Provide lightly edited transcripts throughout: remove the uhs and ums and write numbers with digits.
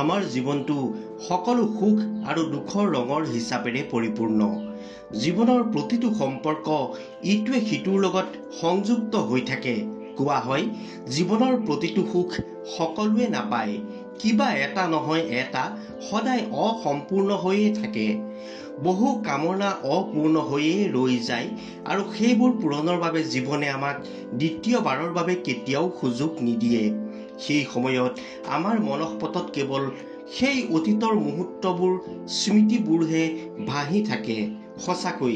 আমাৰ জীৱনটো সকলো সুখ আৰু দুখৰ ৰঙৰ হিচাপেৰে পৰিপূৰ্ণ। জীৱনৰ প্ৰতিটো সম্পৰ্ক ইটোৱে সিটোৰ লগত সংযুক্ত হৈ থাকে। কোৱা হয়, জীৱনৰ প্ৰতিটো সুখ সকলোৱে নাপায়, কিবা এটা নহয় এটা সদায় অসম্পূৰ্ণ হৈয়ে থাকে। বহু কামনা অপূৰ্ণ হৈয়ে ৰৈ যায় আৰু সেইবোৰ পূৰণৰ বাবে জীৱনে আমাক দ্বিতীয়বাৰৰ বাবে কেতিয়াও সুযোগ নিদিয়ে। সেই সময়ত আমাৰ মনঃপটত কেৱল সেই অতীতৰ মুহূৰ্তবোৰ, স্মৃতিবোৰহে ভাহি থাকে। সঁচাকৈ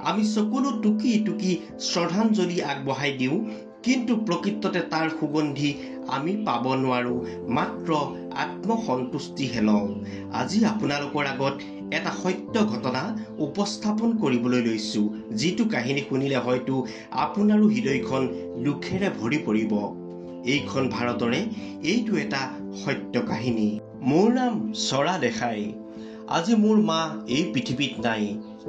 আমি চকুলো টুকি টুকি শ্ৰদ্ধাঞ্জলি আগবঢ়াই দিওঁ, কিন্তু প্ৰকৃততে তাৰ সুগন্ধি আমি পাব নোৱাৰো, মাত্ৰ আত্মসন্তুষ্টিহে লওঁ। আজি আপোনালোকৰ আগত এটা সত্য ঘটনা উপস্থাপন কৰিবলৈ লৈছো, যিটো কাহিনী শুনিলে হয়তো আপোনাৰো হৃদয়খন দুখেৰে ভৰি পৰিব। এইখন ভাৰতৰে এইটো এটা সত্য কাহিনী। মোৰ নাম চৰা দেশাই। আজি মোৰ মা এই পৃথিৱীত নাই।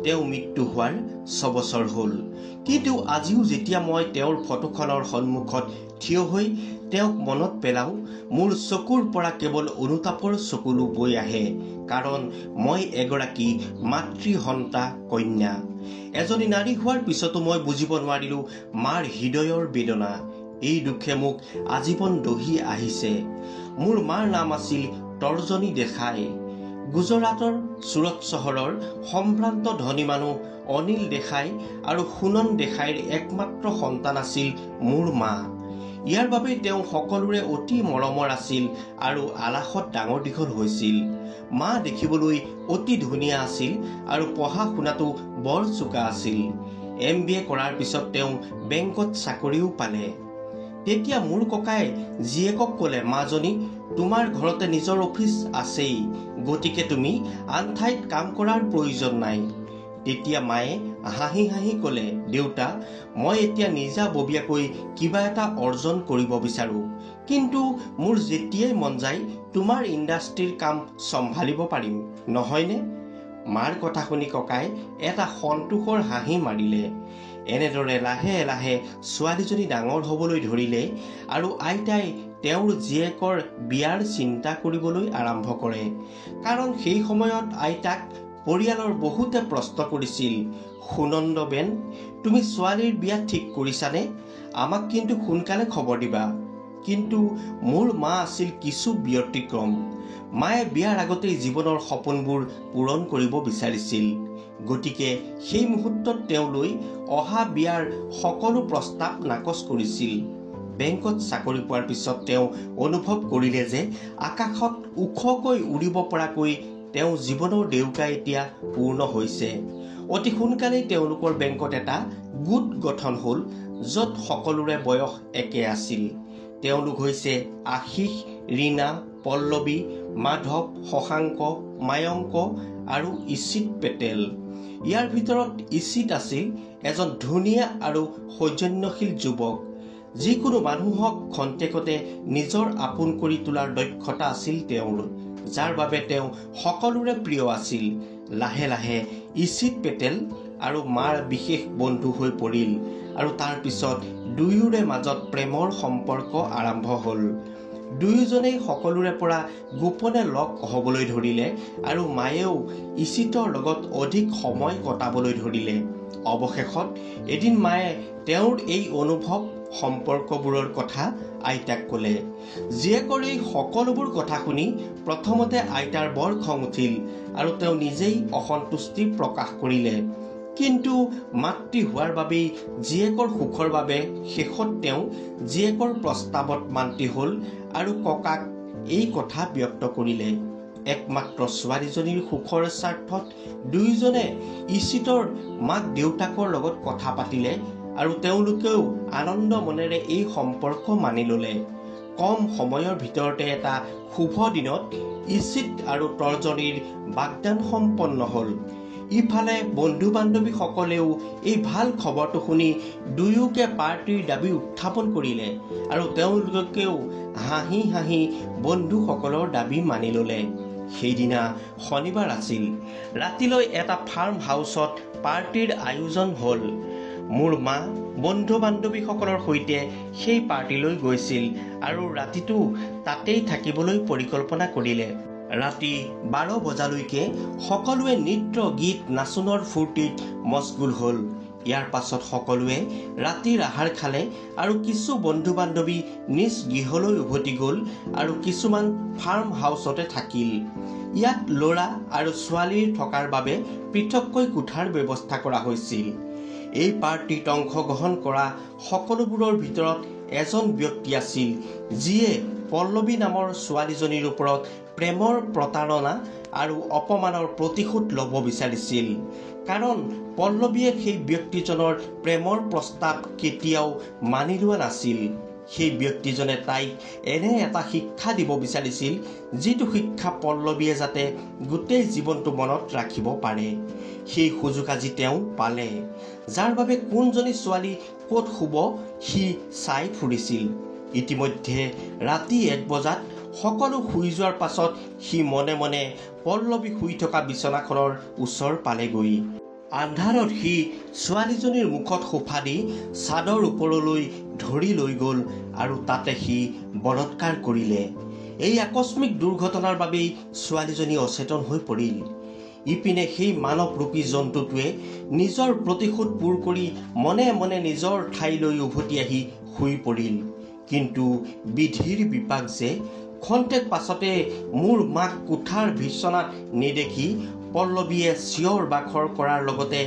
তেওঁ মৃত্যু হোৱাৰ 6 বছৰ হ'ল। কিন্তু আজিও যেতিয়া মই তেওঁৰ ফটোখনৰ সন্মুখত থিয় হৈ তেওঁক মনত পেলাওঁ, মোৰ চকুৰ পৰা কেৱল অনুতাপৰ চকুলো বৈ আহে। কাৰণ মই এগৰাকী মাতৃসন্তা কন্যা। এজনী নাৰী হোৱাৰ পিছতো মই বুজিব নোৱাৰিলো মাৰ হৃদয়ৰ বেদনা। এই দুখে মোক আজীৱন দহি আহিছে। মোৰ মাৰ নাম আছিল তৰ্জনী দেশাই। গুজৰাটৰ ছুৰট চহৰৰ সম্ভ্ৰান্ত ধনী মানুহ অনিল দেশাই আৰু সুনন দেশাইৰ একমাত্ৰ সন্তান আছিল মোৰ মা। ইয়াৰ বাবে তেওঁ সকলোৰে অতি মৰমৰ আছিল আৰু আলাসত ডাঙৰ দীঘল হৈছিল। মা দেখিবলৈ অতি ধুনীয়া আছিল আৰু পঢ়া শুনাটো বৰ চোকা আছিল। MBA কৰাৰ পিছত তেওঁ বেংকত চাকৰিও পালে। তেতিয়া মোৰ ককাই জীয়েকক ক'লে, মাজনী, তোমাৰ ঘৰতে নিজৰ অফিচ আছেই, গতিকে তুমি আন ঠাইত কাম কৰাৰ প্ৰয়োজন নাই। তেতিয়া মায়ে হাঁহি হাঁহি ক'লে, দেউতা, মই এতিয়া নিজাববীয়াকৈ কিবা এটা অৰ্জন কৰিব বিচাৰো, কিন্তু মোৰ যেতিয়াই মন যায় তোমাৰ ইণ্ডাষ্ট্ৰীৰ কাম চম্ভালিব পাৰিম, নহয়নে? মাৰ কথা শুনি ককাই এটা সন্তোষৰ হাঁহি মাৰিলে। এনেদৰে লাহে লাহে ছোৱালীজনী ডাঙৰ হ'বলৈ ধৰিলে আৰু আইতাই তেওঁৰ জীয়েকৰ বিয়াৰ চিন্তা কৰিবলৈ আৰম্ভ কৰে। কাৰণ সেই সময়ত আইতাক পৰিয়ালৰ বহুতে প্ৰশ্ন কৰিছিল, সুনন্দবেন, তুমি ছোৱালীৰ বিয়া ঠিক কৰিছানে? আমাক কিন্তু সোনকালে খবৰ দিবা। কিন্তু মোৰ মা আছিল কিছু ব্যতিক্ৰম। মায়ে বিয়াৰ আগতেই জীৱনৰ সপোনবোৰ পূৰণ কৰিব বিচাৰিছিল। গতিকে সেই মুহূৰ্তত তেওঁলৈ অহা বিয়াৰ সকলো প্ৰস্তাৱ নাকচ কৰিছিল। বেংকত চাকৰি পোৱাৰ পিছত তেওঁ অনুভৱ কৰিলে যে আকাশত ওখকৈ উৰিব পৰাকৈ তেওঁ জীৱনৰ ডেউকা এতিয়া পূৰ্ণ হৈছে। অতি সোনকালেই তেওঁলোকৰ বেংকত এটা গোট গঠন হ'ল, য'ত সকলোৰে বয়স একে আছিল। তেওঁলোক হৈছে আশীষ, ৰীনা, পল্লৱী, মাধৱ, শশাংক, মায়ংক আৰু ইছিত পেটেল। ইয়াৰ ভিতৰত ইছিত আছিল এজন ধুনীয়া আৰু সৌজন্যশীল যুৱক। যিকোনো মানুহক খন্তেকতে নিজৰ আপোন কৰি তোলাৰ দক্ষতা আছিল তেওঁৰ, যাৰ বাবে তেওঁ সকলোৰে প্ৰিয় আছিল। লাহে লাহে ইছিত পেটেল আৰু মাৰ বিশেষ বন্ধু হৈ পৰিল আৰু তাৰ পিছত দুয়োৰে মাজত প্ৰেমৰ সম্পৰ্ক আৰম্ভ হ'ল। দুয়োজনেই সকলোৰে পৰা গোপনে লগ হ'বলৈ ধৰিলে আৰু মায়েও ইছিতৰ লগত অধিক সময় কটাবলৈ ধৰিলে। অৱশেষত এদিন মায়ে তেওঁৰ এই অনুভৱ সম্পৰ্কবোৰৰ কথা আইতাক ক'লে। জীয়েকৰ এই সকলোবোৰ কথা শুনি প্ৰথমতে আইতাৰ বৰ খং উঠিল আৰু তেওঁ নিজেই অসন্তুষ্টি প্ৰকাশ কৰিলে। কিন্তু মাতৃ হোৱাৰ বাবেই জীয়েকৰ সুখৰ বাবে শেষত তেওঁ জীয়েকৰ প্ৰস্তাৱত মান্তি হ'ল আৰু ককাক এই কথা ব্যক্ত কৰিলে। একমাত্ৰ ছোৱালীজনীৰ সুখৰ স্বাৰ্থত দুয়োজনে ইছিতৰ মাক দেউতাকৰ লগত কথা পাতিলে আৰু তেওঁলোকেও আনন্দ মনেৰে এই সম্পৰ্ক মানি ল'লে। কম সময়ৰ ভিতৰতে এটা শুভ দিনত ইছিত আৰু তৰ্জনীৰ বাগদান সম্পন্ন হ'ল। ইফালে বন্ধু বান্ধৱীসকলেও এই ভাল খবৰটো শুনি দুয়োকে পাৰ্টিৰ দাবী উত্থাপন কৰিলে আৰু তেওঁলোকেও হাঁহি হাঁহি বন্ধুসকলৰ দাবী মানি ল'লে। সেইদিনা শনিবাৰ আছিল। ৰাতিলৈ এটা ফাৰ্ম হাউচত পাৰ্টিৰ আয়োজন হ'ল। মোৰ মা বন্ধু বান্ধৱীসকলৰ সৈতে সেই পাৰ্টিলৈ গৈছিল আৰু ৰাতিটো তাতেই থাকিবলৈ পৰিকল্পনা কৰিলে। ৰাতি 12 বজালৈকে সকলোৱে নৃত্য গীত নাচোনৰ ফূৰ্তিত মছগুল হ'ল। ইয়াৰ পাছত সকলোৱে ৰাতিৰ আহাৰ খালে আৰু কিছু বন্ধু বান্ধৱী নিজ গৃহলৈ উভতি গ'ল আৰু কিছুমান ফাৰ্ম হাউচতে থাকিল। ইয়াত ল'ৰা আৰু ছোৱালীৰ থকাৰ বাবে পৃথককৈ কোঠাৰ ব্যৱস্থা কৰা হৈছিল। এই পাৰ্টিত অংশগ্ৰহণ কৰা সকলোবোৰৰ ভিতৰত এজন ব্যক্তি আছিল যিয়ে পল্লৱী নামৰ ছোৱালীজনীৰ ওপৰত প্ৰেমৰ প্ৰতাৰণা আৰু অপমানৰ প্ৰতিশোধ ল'ব বিচাৰিছিল। কাৰণ পল্লৱীয়ে সেই ব্যক্তিজনৰ প্ৰেমৰ প্ৰস্তাৱ কেতিয়াও মানি লোৱা নাছিল। সেই ব্যক্তিজনে তাইক এনে এটা শিক্ষা দিব বিচাৰিছিল যিটো শিক্ষা পল্লৱীয়ে যাতে গোটেই জীৱনটো মনত ৰাখিব পাৰে। সেই সুযোগ আজি তেওঁ পালে, যাৰ বাবে কোনজনী ছোৱালী ক'ত শুব সি চাই ফুৰিছিল। ইতিমধ্যে ৰাতি 1 বজাত সকলো শুই যোৱাৰ পাছত সি মনে মনে পল্লৱী শুই থকা বিচনাখনৰ ওচৰ পালেগৈ। আন্ধাৰত সি ছোৱালীজনীৰ মুখত সোপা দি চাদৰ ওপৰলৈ ধৰি লৈ গ'ল আৰু তাতে সি বলৎকাৰ কৰিলে। এই আকস্মিক দুৰ্ঘটনাৰ বাবেই ছোৱালীজনী অচেতন হৈ পৰিল। ইপিনে সেই মানৱৰূপী জন্তুটোৱে নিজৰ প্ৰতিশোধ পূৰ কৰি মনে মনে নিজৰ ঠাইলৈ উভতি আহি শুই পৰিল। কিন্তু বিধিৰ বিপাক যে ক্ষন্তেক পাছতে মোৰ মাক কোঠাৰ বিচনাত নেদেখি পল্লৱীয়ে চিঞৰ বাখৰ কৰাৰ লগতে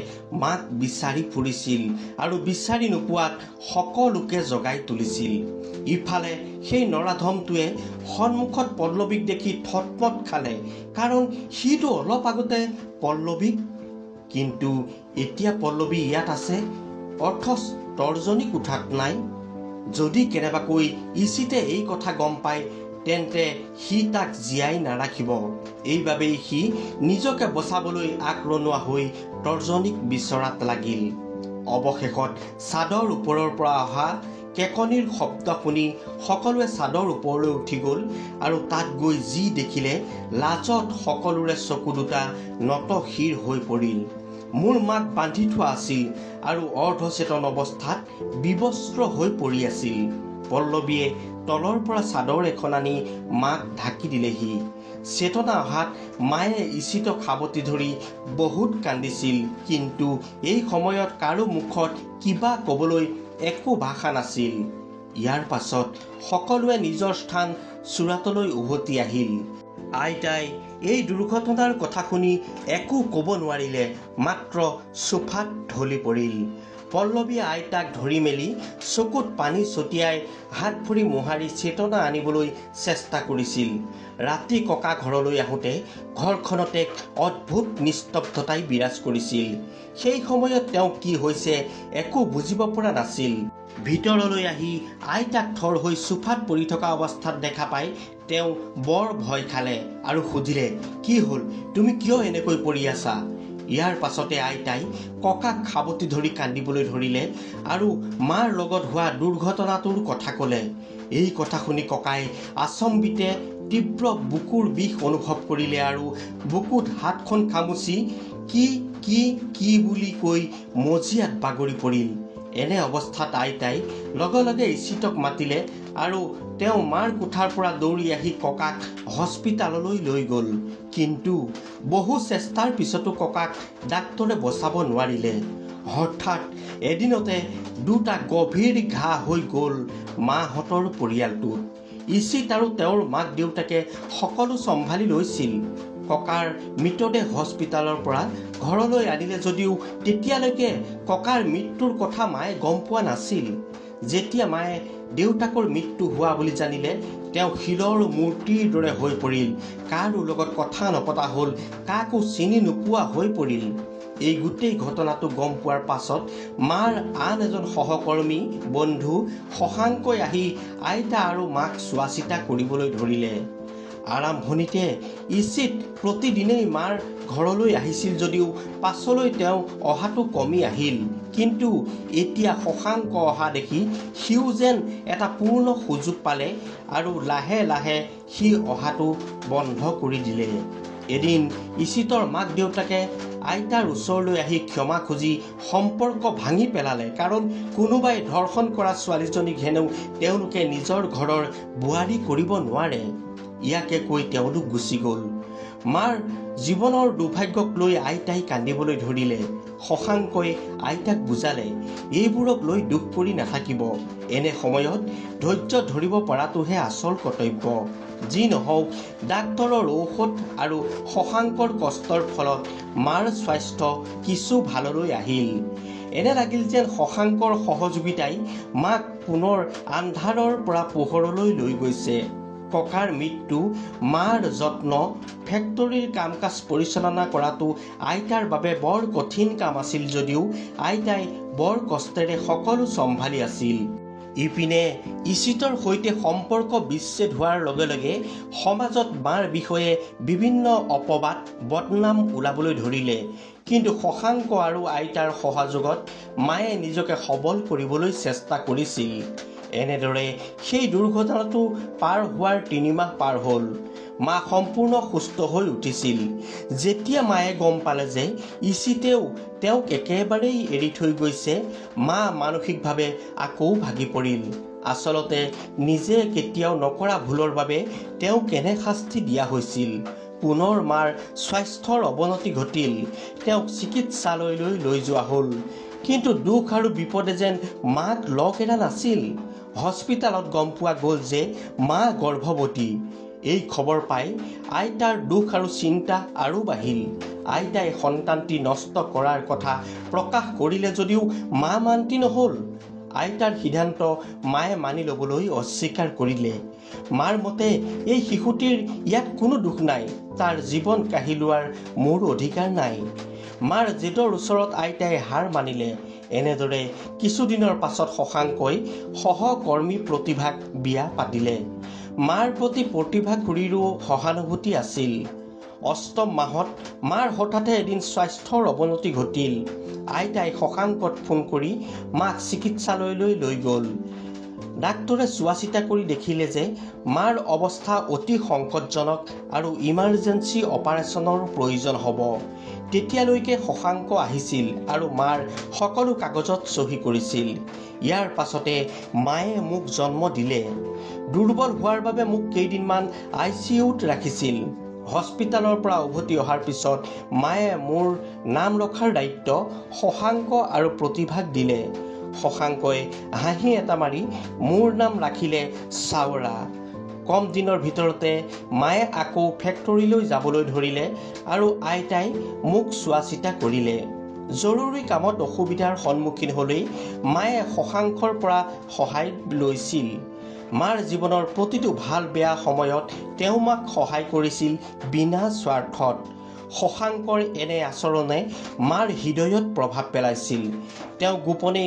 মাক বিচাৰি ফুৰিছিল আৰু বিচাৰি নোপোৱাত সকলোকে জগাই তুলিছিল। ইফালে সেই নৰাধমটোৱে সন্মুখত পল্লৱীক দেখি থতমত খালে, কাৰণ সিটো অলপ আগতে পল্লৱীক। কিন্তু এতিয়া পল্লৱী ইয়াত আছে, অথচ তৰ্জনী কোঠাত নাই। যদি কেনেবাকৈ ইচিতে এই কথা গম পায় তেন্তে সি তাক জীয়াই নাৰাখিব। এইবাবেই সি নিজকে বচাবলৈ আগৰণুৱা হৈ তৰ্জনীক বিচৰাত লাগিল। অৱশেষত চাদৰ ওপৰৰ পৰা অহা কেকনিৰ শব্দ শুনি সকলোৱে চাদৰ ওপৰলৈ উঠি গ'ল আৰু তাত গৈ যি দেখিলে লাজত সকলোৰে চকু দুটা নতশিৰ হৈ পৰিল। মোৰ মাক বান্ধি থোৱা আছিল আৰু অৰ্ধচেতন অৱস্থাত বিবস্ত্ৰ হৈ পৰি আছিল। পল্লৱীয়ে তলৰ পৰা চাদৰ এখন আনি মাক ঢাকি দিলেহি। চেতনা অহাত মায়ে ইচিতক সাৱটি ধৰি বহুত কান্দিছিল, কিন্তু এই সময়ত কাৰো মুখত কিবা ক'বলৈ একো ভাষা নাছিল। ইয়াৰ পাছত সকলোৱে নিজৰ স্থান চোৰাতলৈ উভতি আহিল। আইতাই এই দুৰ্ঘটনাৰ কথা শুনি একো ক'ব নোৱাৰিলে, মাত্ৰ চোফাত ঢলি পৰিল। পল্লৱীয়ে আইতাক ধৰি মেলি চকুত পানী ছটিয়াই হাত ভৰি মোহাৰি চেতনা আনিবলৈ চেষ্টা কৰিছিল। ৰাতি ককা ঘৰলৈ আহোঁতে ঘৰখনত এক অদ্ভুত নিস্তব্ধতাই বিৰাজ কৰিছিল। সেই সময়ত তেওঁ কি হৈছে একো বুজিব পৰা নাছিল। ভিতৰলৈ আহি আইতাক থৰ হৈ চোফাত পৰি থকা অৱস্থাত দেখা পাই তেওঁ বৰ ভয় খালে আৰু সুধিলে, কি হ'ল, তুমি কিয় এনেকৈ পৰি আছা? ইয়াৰ পাছতে আইতাই ককাক সাৱটি ধৰি কান্দিবলৈ ধৰিলে আৰু মাৰ লগত হোৱা দুৰ্ঘটনাটোৰ কথা ক'লে। এই কথা শুনি ককাই আচম্বিতে তীব্ৰ বুকুৰ বিষ অনুভৱ কৰিলে আৰু বুকুত হাতখন খামুচি কি কি কি বুলি কৈ মজিয়াত বাগৰি পৰিল। এনে অৱস্থাত আইতাই লগে লগে ইচিতক মাতিলে আৰু তেওঁ মাৰ কোঠাৰ পৰা দৌৰি আহি ককাক হস্পিতাললৈ লৈ গ'ল। কিন্তু বহু চেষ্টাৰ পিছতো ককাক ডাক্তৰে বচাব নোৱাৰিলে। হঠাৎ এদিনতে 2টা গভীৰ ঘা হৈ গ'ল মাহঁতৰ পৰিয়ালটোত। ইচিত আৰু তেওঁৰ মাক দেউতাকে সকলো চম্ভালি লৈছিল। ককাৰ মৃতদেহ হস্পিতালৰ পৰা ঘৰলৈ আনিলে যদিও তেতিয়ালৈকে ককাৰ মৃত্যুৰ কথা মায়ে গম পোৱা নাছিল। যেতিয়া মায়ে দেউতাকৰ মৃত্যু হোৱা বুলি জানিলে তেওঁ শিলৰ মূৰ্তিৰ দৰে হৈ পৰিল। কাৰো লগত কথা নপতা হ'ল, কাকো চিনি নোপোৱা হৈ পৰিল। এই গোটেই ঘটনাটো গম পোৱাৰ পাছত মাৰ আন এজন সহকৰ্মী বন্ধু শশাংকই আহি আইতা আৰু মাক চোৱা চিতা কৰিবলৈ ধৰিলে। আৰম্ভণিতে ইচিত প্ৰতিদিনেই মাৰ ঘৰলৈ আহিছিল যদিও পাছলৈ তেওঁ অহাটো কমি আহিল। কিন্তু এতিয়া শশাংক অহা দেখি সিও যেন এটা পূৰ্ণ সুযোগ পালে আৰু লাহে লাহে সি অহাটো বন্ধ কৰি দিলে। এদিন ইচিতৰ মাক দেউতাকে আইতাৰ ওচৰলৈ আহি ক্ষমা খুজি সম্পৰ্ক ভাঙি পেলালে, কাৰণ কোনোবাই ধৰ্ষণ কৰা ছোৱালীজনীক হেনো তেওঁলোকে নিজৰ ঘৰৰ বোৱাৰী কৰিব নোৱাৰে। ইয়াকে কৈ তেওঁলোক গুচি গ'ল। মাৰ জীৱনৰ দুৰ্ভাগ্যক লৈ আইতাই কান্দিবলৈ ধৰিলে। শশাংকই আইতাক বুজালে, এইবোৰক লৈ দুখ কৰি নাথাকিব, এনে সময়ত ধৈৰ্য ধৰিব পৰাটোহে আচল কৰ্তব্য। যি নহওক, ডাক্তৰৰ ঔষধ আৰু শশাংকৰ কষ্টৰ ফলত মাৰ স্বাস্থ্য কিছু ভাললৈ আহিল। এনে লাগিল যেন শশাংকৰ সহযোগিতাই মাক পুনৰ আন্ধাৰৰ পৰা পোহৰলৈ লৈ গৈছে। ককাৰ মৃত্যু, মাৰ যত্ন, ফেক্টৰীৰ কাম কাজ পৰিচালনা কৰাটো আইতাৰ বাবে বৰ কঠিন কাম আছিল যদিও আইতাই বৰ কষ্টেৰে সকলো চম্ভালি আছিল। ইপিনে ইচিতৰ সৈতে সম্পৰ্ক বিচ্ছেদ হোৱাৰ লগে লগে সমাজত মাৰ বিষয়ে বিভিন্ন অপবাদ, বদনাম ওলাবলৈ ধৰিলে। কিন্তু শশাংক আৰু আইতাৰ সহযোগত মায়ে নিজকে সবল কৰিবলৈ চেষ্টা কৰিছিল। এনেদৰে সেই দুৰ্ঘটনাটো পাৰ হোৱাৰ 3 মাহ পাৰ হ'ল। মা সম্পূৰ্ণ সুস্থ হৈ উঠিছিল। যেতিয়া মায়ে গম পালে যে ইচিতেও তেওঁক একেবাৰেই এৰি থৈ গৈছে, মা মানসিকভাৱে আকৌ ভাগি পৰিল। আচলতে নিজে কেতিয়াও নকৰা ভুলৰ বাবে তেওঁক এনে শাস্তি দিয়া হৈছিল। পুনৰ মাৰ স্বাস্থ্যৰ অৱনতি ঘটিল। তেওঁক চিকিৎসালয়লৈ লৈ যোৱা হ'ল। কিন্তু দুখ আৰু বিপদে যেন মাক লগ এৰা নাছিল। হস্পিটালত গম পোৱা গ'ল যে মা গৰ্ভৱতী। এই খবৰ পাই আইতাৰ দুখ আৰু চিন্তা আৰু বাঢ়িল। আইতাই সন্তানটি নষ্ট কৰাৰ কথা প্ৰকাশ কৰিলে যদিও মা মান্তি নহ'ল। আইতাৰ সিদ্ধান্ত মায়ে মানি ল'বলৈ অস্বীকাৰ কৰিলে। মাৰ মতে এই শিশুটিৰ ইয়াত কোনো দুখ নাই, তাৰ জীৱন কাঢ়ি লোৱাৰ মোৰ অধিকাৰ নাই। মাৰ জেদৰ ওচৰত আইতাই হাৰ মানিলে। এনেদৰে কিছুদিনৰ পাছত শশাংকই সহকৰ্মী প্ৰতিভাক বিয়া পাতিলে। মাৰ প্ৰতি প্ৰতিভা খুৰীৰো সহানুভূতি আছিল। 8ম মাহত মাৰ হঠাতে এদিন স্বাস্থ্যৰ অৱনতি ঘটিল। আইতাই শশাংকত ফোন কৰি মাক চিকিৎসালয়লৈ লৈ গ'ল। ডাক্তৰে চোৱা চিতা কৰি দেখিলে যে মাৰ অৱস্থা অতি সংকটজনক আৰু ইমাৰ্জেঞ্চি অপাৰেশ্যনৰ প্ৰয়োজন হ'ব। তেতিয়ালৈকে শশাংক আহিছিল আৰু মাৰ সকলো কাগজত চহী কৰিছিল। ইয়াৰ পাছতে মায়ে মোক জন্ম দিলে। দুৰ্বল হোৱাৰ বাবে মোক কেইদিনমান ICUত ৰাখিছিল। হস্পিটালৰ পৰা উভতি অহাৰ পিছত মায়ে মোৰ নাম ৰখাৰ দায়িত্ব শশাংক আৰু প্ৰতিভাক দিলে। শশাংকই হাঁহি এটা মাৰি মোৰ নাম ৰাখিলে চাৱৰা। কম দিনৰ ভিতৰতে মায়ে আকৌ ফেক্টৰীলৈ যাবলৈ ধৰিলে আৰু আইতাই মোক চোৱা চিতা কৰিলে। জৰুৰী কামত অসুবিধাৰ সন্মুখীন হ'লেই মায়ে শশাংকৰ পৰা সহায় লৈছিল। মাৰ জীৱনৰ প্ৰতিটো ভাল বেয়া সময়ত তেওঁ মাক সহায় কৰিছিল বিনা স্বাৰ্থত। শশাংকৰ এনে আচৰণে মাৰ হৃদয়ত প্ৰভাৱ পেলাইছিল। তেওঁ গোপনে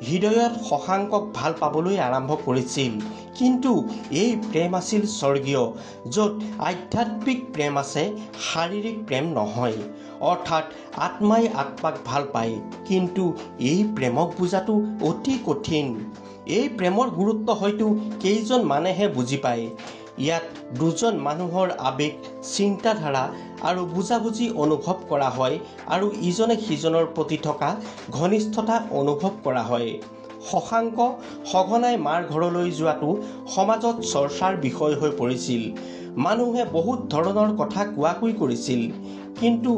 হৃদয়ত শশাংকক ভাল পাবলৈ আৰম্ভ কৰিছিল। কিন্তু এই প্ৰেম আছিল স্বৰ্গীয়, য'ত আধ্যাত্মিক প্ৰেম আছে, শাৰীৰিক প্ৰেম নহয়। অৰ্থাৎ আত্মাই আত্মাক ভাল পায়, কিন্তু এই প্ৰেমক বুজাটো অতি কঠিন। এই প্ৰেমৰ গুৰুত্ব হয়তো কেইজন মানুহে বুজি পায়। ইয়াত দুজন মানুহৰ আৱেগ, চিন্তাধাৰা আৰু বুজাবুজি অনুভৱ কৰা হয় আৰু ইজনে সিজনৰ প্ৰতি থকা ঘনিষ্ঠতা অনুভৱ কৰা হয়। শশাংক সঘনাই মাৰ ঘৰলৈ যোৱাটো সমাজত চৰ্চাৰ বিষয় হৈ পৰিছিল। মানুহে বহুত ধৰণৰ কথা কোৱাকৈ কৰিছিল। কিন্তু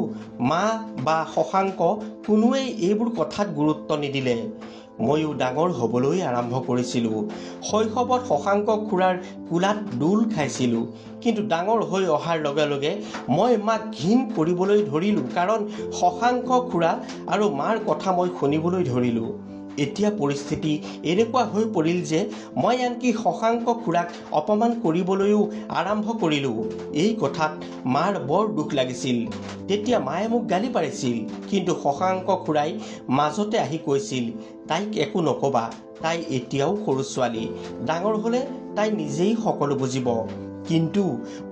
মা বা শশাংক কোনোৱেই এইবোৰ কথাত গুৰুত্ব নিদিলে। ময়ো ডাঙৰ হ'বলৈ আৰম্ভ কৰিছিলোঁ। শৈশৱত শশাংক খুৰাৰ কোলাত দোল খাইছিলোঁ। কিন্তু ডাঙৰ হৈ অহাৰ লগে লগে মই মাক ঘিণ কৰিবলৈ ধৰিলোঁ, কাৰণ শশাংক খুৰা আৰু মাৰ কথা মই শুনিবলৈ ধৰিলোঁ। এতিয়া পৰিস্থিতি এনেকুৱা হৈ পৰিল যে মই আনকি শশাংক খুৰাক অপমান কৰিবলৈও আৰম্ভ কৰিলোঁ। এই কথাত মাৰ বৰ দুখ লাগিছিল। তেতিয়া মায়ে মোক গালি পাৰিছিল, কিন্তু শশাংক খুৰাই মাজতে আহি কৈছিল, তাইক একো নক'বা, তাই এতিয়াও সৰু ছোৱালী, ডাঙৰ হ'লে তাই নিজেই সকলো বুজিব। কিন্তু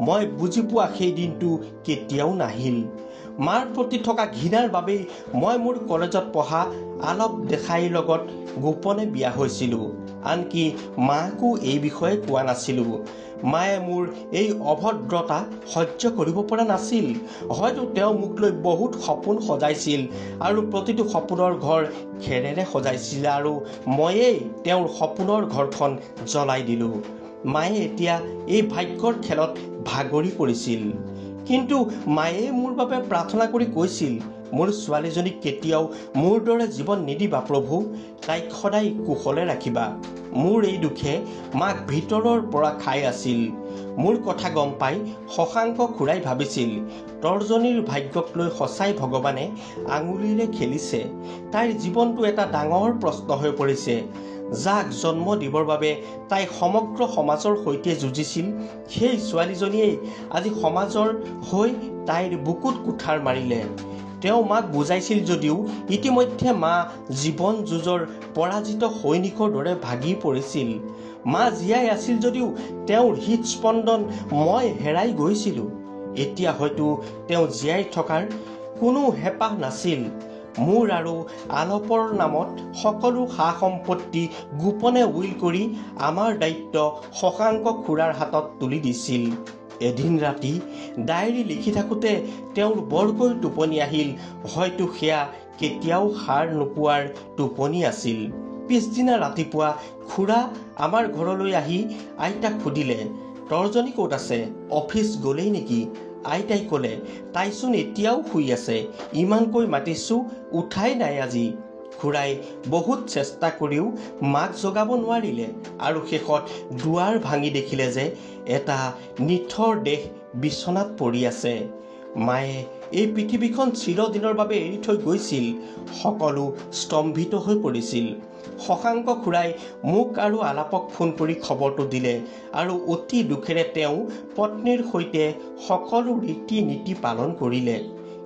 মই বুজি পোৱা সেই দিনটো কেতিয়াও নাহিল। মাৰ প্ৰতি থকা ঘৃণাৰ বাবেই মই মোৰ কলেজত পঢ়া আলপ দেশাইৰ লগত গোপনে বিয়া হৈছিলোঁ। আনকি মাকো এই বিষয়ে কোৱা নাছিলোঁ। মায়ে মোৰ এই অভদ্ৰতা সহ্য কৰিব পৰা নাছিল। হয়তো তেওঁ মোক লৈ বহুত সপোন সজাইছিল আৰু প্ৰতিটো সপোনৰ ঘৰ খেৰেৰে সজাইছিল আৰু ময়েই তেওঁৰ সপোনৰ ঘৰখন জ্বলাই দিলোঁ। মায়ে এতিয়া এই ভাগ্যৰ খেলত ভাগৰি পৰিছিল। কিন্তু মায়ে মোৰ বাবে প্ৰাৰ্থনা কৰি কৈছিল, মোৰ ছোৱালীজনীক কেতিয়াও মোৰ দৰে জীৱন নিদিবা প্ৰভু, তাইক সদায় কুশলে ৰাখিবা। মোৰ এই দুখে মাক ভিতৰৰ পৰা খাই আছিল। মোৰ কথা গম পাই শশাংক খুৰাই ভাবিছিল, তৰ্জনীৰ ভাগ্যক লৈ সঁচাই ভগৱানে আঙুলিৰে খেলিছে। তাইৰ জীৱনটো এটা ডাঙৰ প্ৰশ্ন হৈ পৰিছে। যাক জন্ম দিবৰ বাবে তাই সমগ্ৰ সমাজৰ সৈতে যুঁজিছিল, সেই ছোৱালীজনীয়েই আজি সমাজৰ হৈ তাইৰ বুকুত কুঠাৰ মাৰিলে। তেওঁ মাক বুজাইছিল যদিও ইতিমধ্যে মা জীৱন যুঁজৰ পৰাজিত সৈনিকৰ দৰে ভাগি পৰিছিল। মা জীয়াই আছিল যদিও তেওঁৰ হৃদস্পন্দন মই হেৰাই গৈছিলোঁ। এতিয়া হয়তো তেওঁ জীয়াই থকাৰ কোনো হেঁপাহ নাছিল। মোৰ আৰু আলপৰ নামত সকলো সা সম্পত্তি গোপনে উইল কৰি আমাৰ দায়িত্ব শশাংক খুৰাৰ হাতত তুলি দিছিল। এদিন ৰাতি ডায়েৰী লিখি থাকোঁতে তেওঁৰ বৰকৈ টোপনি আহিল। হয়তো সেয়া কেতিয়াও সাৰ নোপোৱাৰ টোপনি আছিল। পিছদিনা ৰাতিপুৱা খুৰা আমাৰ ঘৰলৈ আহি আইতাক সুধিলে, তৰ্জনী ক'ত আছে? অফিচ গ'লেই নেকি? আইতাই ক'লে, তাইচোন এতিয়াও শুই আছে, ইমানকৈ মাতিছোঁ উঠাই নাই আজি। খুৰাই বহুত চেষ্টা কৰিও মাক জগাব নোৱাৰিলে আৰু শেষত দুৱাৰ ভাঙি দেখিলে যে এটা নিথৰ দেহ বিচনাত পৰি আছে। মায়ে এই পৃথিৱীখন চিৰদিনৰ বাবে এৰি থৈ গৈছিল। সকলো স্তম্ভিত হৈ পৰিছিল। শশাংক খুৰাই মোক আৰু আলাপক ফোন কৰি খবৰটো দিলে আৰু অতি দুখেৰে তেওঁ পত্নীৰ সৈতে সকলো ৰীতি নীতি পালন কৰিলে।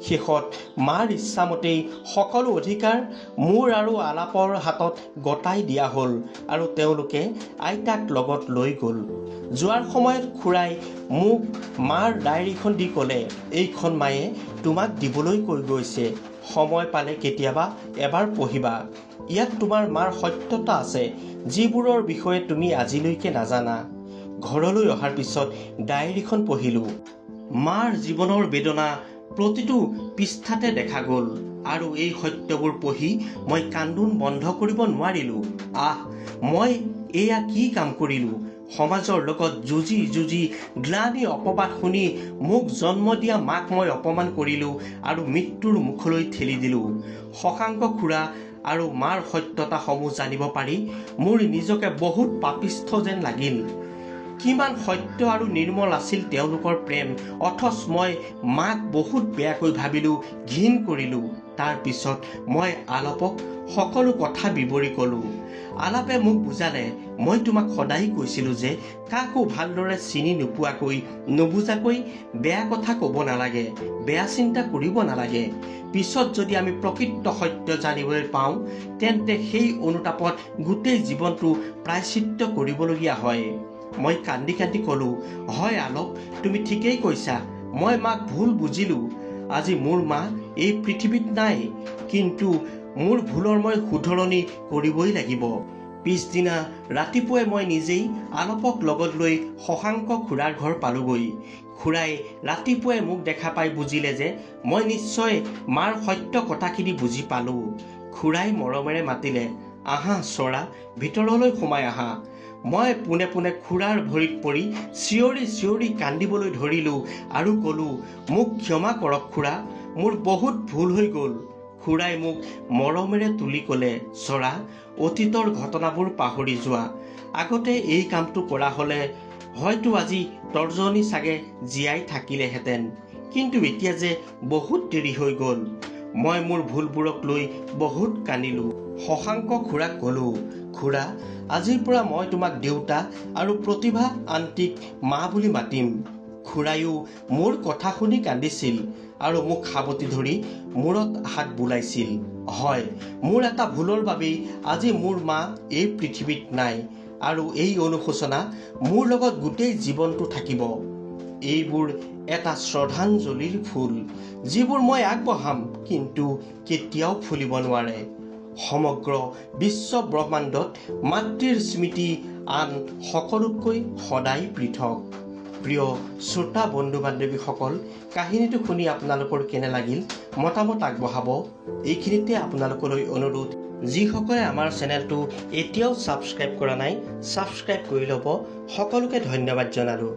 শেষত মাৰ ইচ্ছামতেই সকলো অধিকাৰ মোৰ আৰু আলাপৰ হাতত গতাই দিয়া হ'ল আৰু তেওঁলোকে আইতাক লগত লৈ গ'ল। যোৱাৰ সময়ত খুৰাই মোক মাৰ ডায়েৰীখন দি ক'লে, এইখন মায়ে তোমাক দিবলৈ কৈ গৈছে, সময় পালে কেতিয়াবা এবাৰ পঢ়িবা। ইয়াত তোমাৰ মাৰ সত্যতা আছে, যিবোৰৰ বিষয়ে তুমি আজিলৈকে নাজানা। ঘৰলৈ অহাৰ পিছত ডায়েৰীখন পঢ়িলোঁ। মাৰ জীৱনৰ বেদনা প্ৰতিটো পৃষ্ঠাতে দেখা গ'ল আৰু এই সত্যবোৰ পঢ়ি মই কান্দোন বন্ধ কৰিব নোৱাৰিলোঁ। মই এয়া কি কাম কৰিলোঁ? সমাজৰ লগত যুঁজি যুঁজি গ্লানি অপবাদ শুনি মোক জন্ম দিয়া মাক মই অপমান কৰিলোঁ আৰু মৃত্যুৰ মুখলৈ ঠেলি দিলোঁ। শশাংক খুৰা আৰু মাৰ সত্যতাসমূহ জানিব পাৰি মোৰ নিজকে বহুত পাপিষ্ঠ যেন লাগিল। কিমান সত্য আৰু নিৰ্মল আছিল তেওঁলোকৰ প্ৰেম, অথচ মই মাক বহুত বেয়াকৈ ভাবিলোঁ, ঘিণ কৰিলোঁ। তাৰ পিছত মই আলাপক সকলো কথা বিৱৰি ক'লোঁ। আলাপে মোক বুজালে, মই তোমাক সদায় কৈছিলোঁ যে কাকো ভালদৰে চিনি নোপোৱাকৈ নুবুজাকৈ বেয়া কথা ক'ব নালাগে, বেয়া চিন্তা কৰিব নালাগে। পিছত যদি আমি প্ৰকৃত সত্য জানিবলৈ পাওঁ তেন্তে সেই অনুতাপত গোটেই জীৱনটো প্ৰায়শ্চিত্ত কৰিবলগীয়া হয়। মই কান্দি কান্দি ক'লোঁ, হয় আলপ, তুমি ঠিকেই কৈছা, মই মাক ভুল বুজিলোঁ। আজি মোৰ মা এই পৃথিৱীত নাই, কিন্তু মোৰ ভুলৰ মই শুধৰণি কৰিবই লাগিব। পিছদিনা ৰাতিপুৱাই মই নিজেই আলপক লগত লৈ শশাংক খুৰাৰ ঘৰ পালোগৈ। খুৰাই ৰাতিপুৱাই মোক দেখা পাই বুজিলে যে মই নিশ্চয় মাৰ সত্য কথাখিনি বুজি পালোঁ। খুৰাই মৰমেৰে মাতিলে, আহা চৰা, ভিতৰলৈ সোমাই আহা। মই পোনে পোনে খুৰাৰ ভৰিত পৰি চিঞৰি চিঞৰি কান্দিবলৈ ধৰিলোঁ আৰু ক'লোঁ, মোক ক্ষমা কৰক খুৰা, মোৰ বহুত ভুল হৈ গ'ল। খুৰাই মোক মৰমেৰে তুলি ক'লে, চৰা, অতীতৰ ঘটনাবোৰ পাহৰি যোৱা। আগতে এই কামটো কৰা হ'লে হয়তো আজি তৰ্জনী চাগে জীয়াই থাকিলেহেঁতেন, কিন্তু এতিয়া যে বহুত দেৰি হৈ গ'ল। মই মোৰ ভুলবোৰক লৈ বহুত কান্দিলোঁ। শশাংক খুৰাক ক'লোঁ, খুৰা, আজিৰ পৰা মই তোমাক দেউতা আৰু প্ৰতিভা আণ্টিক মা বুলি মাতিম। খুৰায়ো মোৰ কথা শুনি কান্দিছিল আৰু মোক সাৱটি ধৰি মূৰত হাত বুলাইছিল। হয়, মোৰ এটা ভুলৰ বাবেই আজি মোৰ মা এই পৃথিৱীত নাই আৰু এই অনুশোচনা মোৰ লগত গোটেই জীৱনটো থাকিব। এইবোৰ এটা শ্ৰদ্ধাঞ্জলিৰ ফুল, যিবোৰ মই আগবঢ়াম কিন্তু কেতিয়াও ফুলিব নোৱাৰে। সমগ্ৰ বিশ্ব ব্ৰহ্মাণ্ডত মাতৃৰ স্মৃতি আন সকলোতকৈ সদায় পৃথক। প্ৰিয় শ্ৰোতা বন্ধু বান্ধৱীসকল, কাহিনীটো শুনি আপোনালোকৰ কেনে লাগিল মতামত আগবঢ়াব। এইখিনিতে আপোনালোকলৈ অনুৰোধ, যিসকলে আমাৰ চেনেলটো এতিয়াও ছাবস্ক্ৰাইব কৰা নাই ছাবস্ক্ৰাইব কৰি ল'ব। সকলোকে ধন্যবাদ জনালোঁ।